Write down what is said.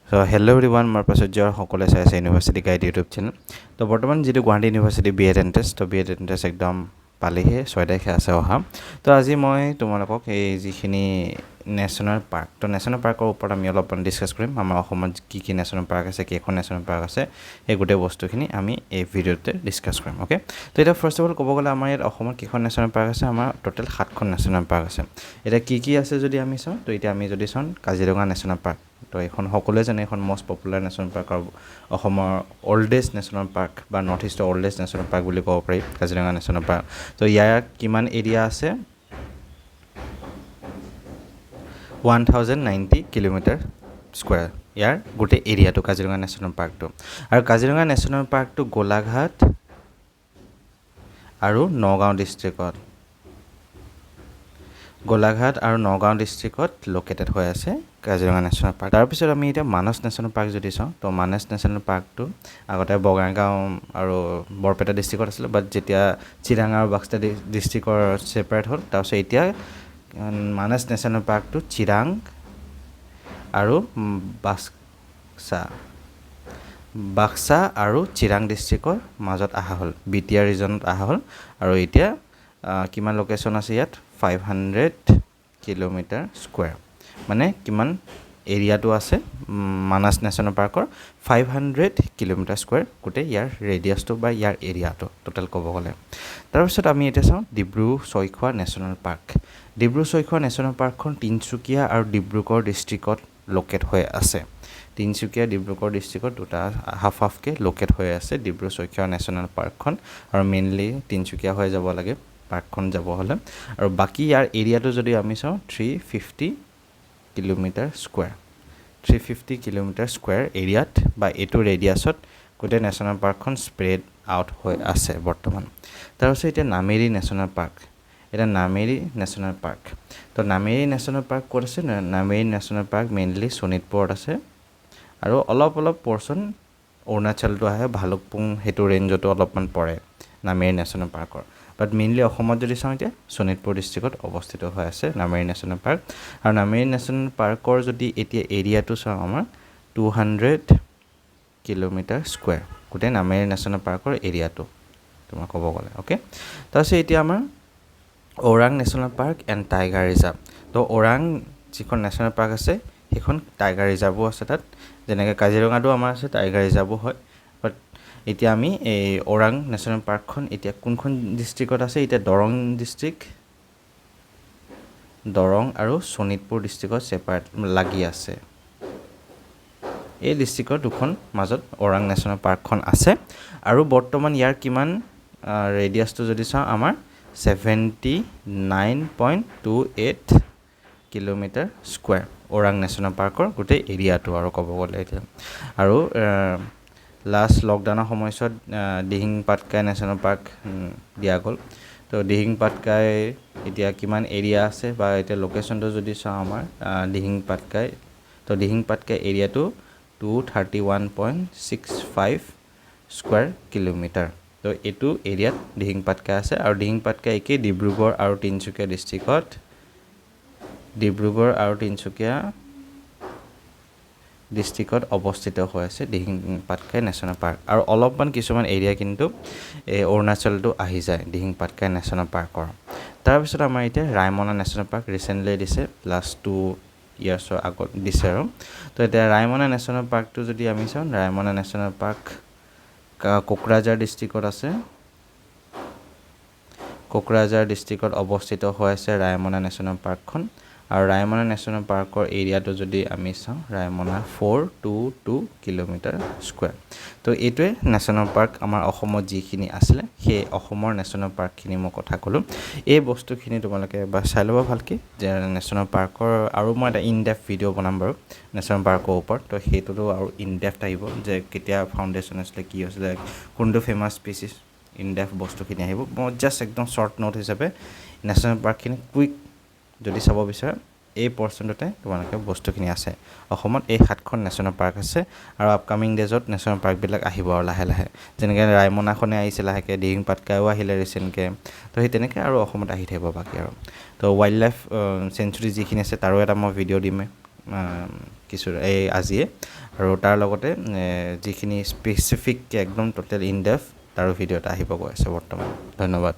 So hello everyone, my passenger সকলে চাই আছে ইউনিভাৰ্চিটি গাইড ইউটিউব চেনেল। তো বৰ্তমান যেটো গুৱাহাটী ইউনিভাৰ্চিটি B.Ed এন্ট্ৰেন্স তো B.Ed এন্ট্ৰেন্স একদম পালেহে 6 তাৰিখে আছে অহা। তো আজি মই তোমালোকক এই যিখিনি নেশ্যনেল পাৰ্ক তো নেশ্যনেল পাৰ্কৰ ওপৰত আমি অলপমান ডিছকাছ কৰিম। আমাৰ অসমত কি নেশ্যনেল পাৰ্ক আছে, কেইখন নেশ্যনেল পাৰ্ক আছে, এই গোটেই বস্তুখিনি আমি এই ভিডিঅ'তে ডিছকাছ কৰিম। ওকে, তো এটা ফাৰ্ষ্ট অফ অল ক'ব গ'লে আমাৰ ইয়াত অসমত কেইখন নেশ্যনেল পাৰ্ক আছে, আমাৰ টোটেল 7খন নেশ্যনেল পাৰ্ক আছে। এতিয়া কি আছে যদি আমি চাওঁ, তো এতিয়া আমি যদি চাওঁ কাজিৰঙা নেশ্যনেল পাৰ্ক, তো এইখন সকলোৱে জানে এখন মষ্ট পপুলাৰ নেশ্যনেল পাৰ্ক আৰু অসমৰ অল্ডেষ্ট নেশ্যনেল পাৰ্ক বা নৰ্থ ইষ্টৰ অল্ডেষ্ট নেশ্যনেল পাৰ্ক বুলি ক'ব পাৰি কাজিৰঙা নেশ্যনেল পাৰ্ক। তো ইয়াৰ কিমান এৰিয়া আছে, 1090 কিলোমিটাৰ স্কুৱেৰ ইয়াৰ গোটেই এৰিয়াটো কাজিৰঙা নেশ্যনেল পাৰ্কটো। আৰু কাজিৰঙা নেশ্যনেল পাৰ্কটো গোলাঘাট আৰু নগাঁও ডিষ্ট্ৰিক্টত লোকেটেড হৈ আছে কাজিৰঙা নেশ্যনেল পাৰ্ক। তাৰপিছত আমি এতিয়া মানস নেশ্যনেল পাৰ্ক যদি চাওঁ, তো মানস নেশ্যনেল পাৰ্কটো আগতে বঙাইগাঁও আৰু বৰপেটা ডিষ্ট্ৰিক্টত আছিলে, বাট যেতিয়া চিৰাং আৰু বাক্সা ডিষ্ট্ৰিক্টৰ ছেপাৰেট হ'ল, তাৰপিছত এতিয়া মানস নেশ্যনেল পাৰ্কটো চিৰাং আৰু বাক্সা আৰু চিৰাং ডিষ্ট্ৰিক্টৰ মাজত অহা হ'ল, বিটিআৰ ৰিজনত অহা হ'ল। আৰু এতিয়া কিমান লোকেশ্যন আছে ইয়াত, 500 কিলোমিটাৰ স্কুৱেৰ, মানে কিমান এৰিয়াটো আছে মানস নেশ্যনেল পাৰ্কৰ 500 কিলোমিটাৰ স্কুৱেৰ গোটেই ইয়াৰ ৰেডিয়াছটো বা ইয়াৰ এৰিয়াটো টোটেল ক'ব গ'লে। তাৰপিছত আমি এতিয়া চাওঁ Dibru-Saikhowa national park. Dibru-Saikhowa national পাৰ্কখন তিনিচুকীয়া আৰু ডিব্ৰুগড় ডিষ্ট্ৰিক্টত লোকেট হৈ আছে। তিনিচুকীয়া ডিব্ৰুগড় ডিষ্ট্ৰিক্টত দুটা হাফকৈ লোকেট হৈ আছে ডিব্ৰু-ছৈখোৱা নেশ্যনেল পাৰ্কখন, আৰু মেইনলি তিনিচুকীয়া হৈ যাব লাগে পাৰ্কখন যাব হ'লে। আৰু বাকী ইয়াৰ এৰিয়াটো যদি আমি চাওঁ 350 কিলোমিটাৰ স্কুৱেৰ, 350 কিলোমিটাৰ স্কুৱেৰ এৰিয়াত বা এইটো ৰেডিয়াছত গোটেই নেশ্যনেল পাৰ্কখন স্প্ৰেড আউট হৈ আছে বৰ্তমান। তাৰপিছত এতিয়া নামেৰি নেশ্যনেল পাৰ্ক। এতিয়া নামেৰি নেশ্যনেল পাৰ্ক, তো নামেৰি নেশ্যনেল পাৰ্ক ক'ত আছে? নামেৰি নেশ্যনেল পাৰ্ক মেইনলি শোণিতপুৰত আছে, আৰু অলপ পৰ্চন অৰুণাচলটো আহে, ভালুকপুং সেইটো ৰেঞ্জতো অলপমান পৰে নামেৰি নেশ্যনেল পাৰ্কৰ। বাট মেইনলি অসমত যদি চাওঁ এতিয়া শোণিতপুৰ ডিষ্ট্ৰিক্টত অৱস্থিত হৈ আছে নামেৰি নেশ্যনেল পাৰ্ক। আৰু নামেৰি নেশ্যনেল পাৰ্কৰ যদি এতিয়া এৰিয়াটো চাওঁ আমাৰ 200 কিলোমিটাৰ স্কুৱেৰ গোটেই নামেৰি নেশ্যনেল পাৰ্কৰ এৰিয়াটো তোমাৰ ক'ব গ'লে। অ'কে, তাৰপিছত এতিয়া আমাৰ Orang national park and tiger reserve. তো ওৰাং যিখন নেশ্যনেল পাৰ্ক আছে সেইখন টাইগাৰ ৰিজাৰ্ভো আছে তাত, যেনেকৈ কাজিৰঙাটো আমাৰ আছে টাইগাৰ ৰিজাৰ্ভো হয়। বাট এতিয়া আমি এই ওৰাং নেশ্যনেল পাৰ্কখন এতিয়া কোনখন ডিষ্ট্ৰিক্টত আছে? এতিয়া দৰং আৰু শোণিতপুৰ ডিষ্ট্ৰিক্টত ছেপাৰেট লাগি আছে। এই ডিষ্ট্ৰিক্টৰ দুখন মাজত ওৰাং নেশ্যনেল পাৰ্কখন আছে। আৰু বৰ্তমান ইয়াৰ কিমান ৰেডিয়াছটো যদি চাওঁ, আমাৰ 79.28 কিলোমিটাৰ স্কুৱেৰ ওৰাং নেশ্যনেল পাৰ্কৰ গোটেই এৰিয়াটো আৰু ক'ব গ'লে এতিয়া। আৰু লাষ্ট লকডাউনৰ সময়ছোৱাত দিহিং পাটকাই নেশ্যনেল পাৰ্ক দিয়া গ'ল। তো দিহিং পাটকাই এতিয়া কিমান এৰিয়া আছে বা এতিয়া লোকেশ্যনটো যদি চাওঁ আমাৰ দিহিং পাটকাই, তো দিহিং পাটকাই এৰিয়াটো 231.65 স্কুৱেৰ কিলোমিটাৰ। তো এইটো এৰিয়াত দিহিং পাটকাই আছে। আৰু দিহিং পাটকাই একেই ডিব্ৰুগড় আৰু তিনিচুকীয়া ডিষ্ট্ৰিক্টত অৱস্থিত হৈ আছে দিহিং পাটকাই নেশ্যনেল পাৰ্ক। আৰু অলপমান কিছুমান এৰিয়া কিন্তু এই অৰুণাচলটো আহি যায় দিহিং পাটকাই নেশ্যনেল পাৰ্কৰ। তাৰপিছত আমাৰ এতিয়া ৰায়মনা নেশ্যনেল পাৰ্ক ৰিচেণ্টলি দিছে, লাষ্ট 2 ইয়াৰ্ছৰ আগত দিছে আৰু। তো এতিয়া ৰায়মনা নেশ্যনেল পাৰ্কটো যদি আমি চাওঁ, ৰায়মনা নেশ্যনেল পাৰ্ক কোকৰাঝাৰ ডিষ্ট্ৰিক্টত আছে। কোকৰাঝাৰ ডিষ্ট্ৰিক্টত অৱস্থিত হৈ আছে ৰায়মনা নেশ্যনেল পাৰ্কখন। আৰু ৰায়মনা নেশ্যনেল পাৰ্কৰ এৰিয়াটো যদি আমি চাওঁ, ৰায়মনা 422 কিলোমিটাৰ স্কুৱেৰ। তো এইটোৱে নেশ্যনেল পাৰ্ক আমাৰ অসমত যিখিনি আছিলে, সেই অসমৰ নেশ্যনেল পাৰ্কখিনি মই কথা ক'লোঁ। এই বস্তুখিনি তোমালোকে এবাৰ চাই ল'ব ভালকৈ, যে নেশ্যনেল পাৰ্কৰ আৰু মই এটা ইনডেপথ ভিডিঅ' বনাম বাৰু নেশ্যনেল পাৰ্কৰ ওপৰত। তো সেইটোতো আৰু ইনডেপথ আহিব, যে কেতিয়া ফাউণ্ডেশ্যন আছিলে, কি হৈছিলে, কোনটো ফেমাছ স্পেচিছ, ইনডেপথ বস্তুখিনি আহিব। মই জাষ্ট একদম শ্বৰ্ট নোট হিচাপে নেশ্যনেল পাৰ্কখিনি কুইক যদি চাব বিচাৰা, এই পৰ্চনটোতে তোমালোকে বস্তুখিনি আছে। অসমত এই 7খন নেশ্যনেল পাৰ্ক আছে, আৰু আপকামিং ডেজত নেশ্যনেল পাৰ্কবিলাক আহিব আৰু লাহে লাহে, যেনেকৈ ৰায়মনাখনে আহিছে লাহেকৈ, দিহিং পাটকাইও আহিলে ৰিচেণ্টকৈ। তো সেই তেনেকৈ আৰু অসমত আহি থাকিব বাকী আৰু। তো ৱাইল্ড লাইফ চেঞ্চুৰী যিখিনি আছে তাৰো এটা মই ভিডিঅ' দিমেই আজিয়ে। আৰু তাৰ লগতে যিখিনি স্পেচিফিককৈ একদম টোটেল ইন ডেপথ তাৰো ভিডিঅ' এটা আহিব গৈ আছে বৰ্তমান। ধন্যবাদ।